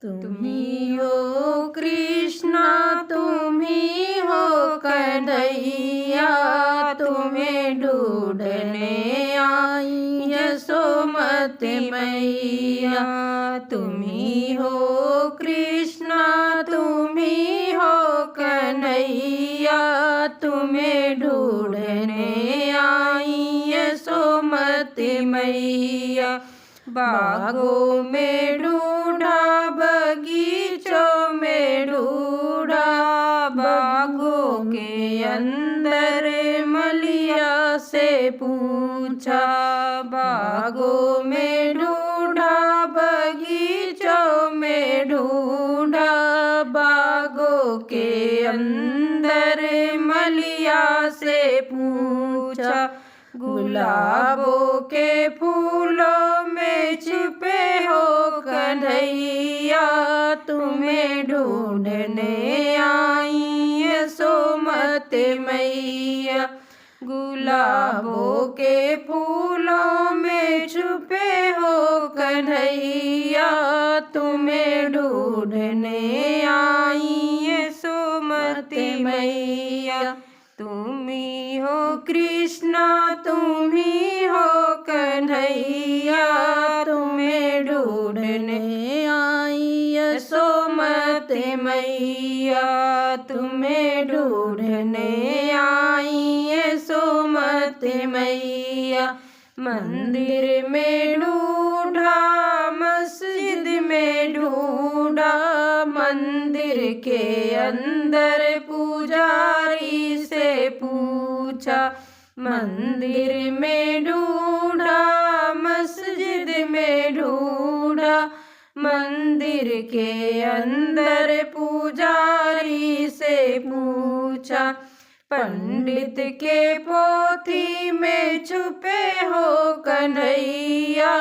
तुम्ही हो कृष्णा, तुम्ही हो कन्हैया, तुम्हें ढूंढने आई यशोमती मैया। तुम्ही हो कृष्णा, तुम्ही हो कन्हैया, तुम्हें ढूंढने आई यशोमती मैया। बागों में ढूंढा, बगीचों में ढूंढा, बागों के अंदर मलिया से पूछा। बागों में ढूंढा, बगीचों में ढूंढा, बागों के अंदर मलिया से पूछा। गुलाबों के फूलों में छुपे हो कन्हैया, तुम्हें ढूंढने आई यशोमती मैया। गुलाबों के फूलों में छुपे हो कन्हैया, तुम्हें ढूंढने आई यशोमती मैया। तुम्ही हो कृष्णा, तुम्ही हो कन्हैया, तुम्हें ढूंढने आई यशोमती मैया। तुम्हें ढूंढने आई यशोमती मैया। मंदिर में ढूंढा, मस्जिद में ढूंढा, मंदिर के अंदर पुजारी से पूछा। मंदिर में ढूंढा, मस्जिद में ढूंढा, मंदिर के अंदर पुजारी से पूछा। पंडित के पोथी में छुपे हो कन्हैया,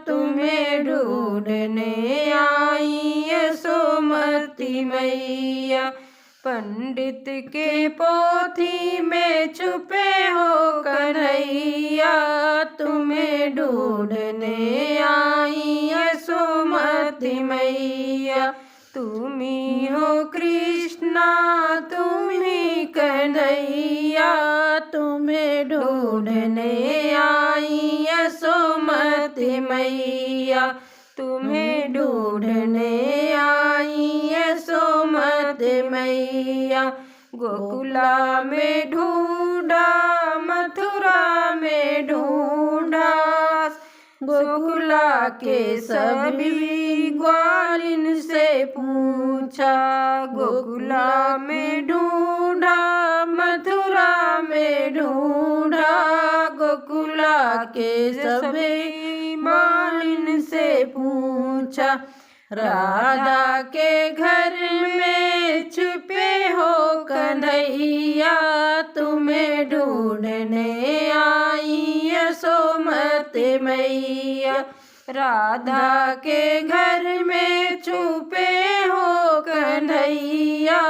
तुम्हें ढूंढने आई यशोमती मैया। पंडित के पोथी में छुपे हो कन्हैया, तुम्हें ढूंढने आई यशोमती मैया। तुम्ही हो कृष्णा, तुम्ही कन्हैया, तुम्हें ढूंढने आई यशोमती मैया। तुम्हें ढूंढने आई यशोमती मैया। गोकुला में ढूंढा, मथुरा में ढूंढा, गोकुला के सभी ग्वालिन से पूछा। गोकुला में ढूंढा, मथुरा में ढूंढा, गोकुला के सभी मालिन से पूछा। राधा के घर में छुपे हो कन्हैया, तुम्हें ढूंढने आई यशोमती मैया। राधा के घर में छुपे हो कन्हैया,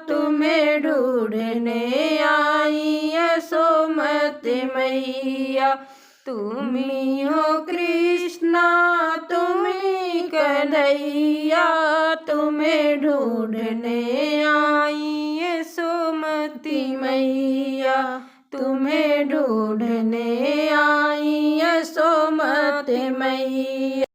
तुम्हें ढूंढने आई यशोमती मैया। तुम्ही हो कृष्णा, तुम्ही कन्हैया, तुम्हें ढूंढने आई यशोमती मैया। तुम्हें ढूंढने आई यशोमती मैया।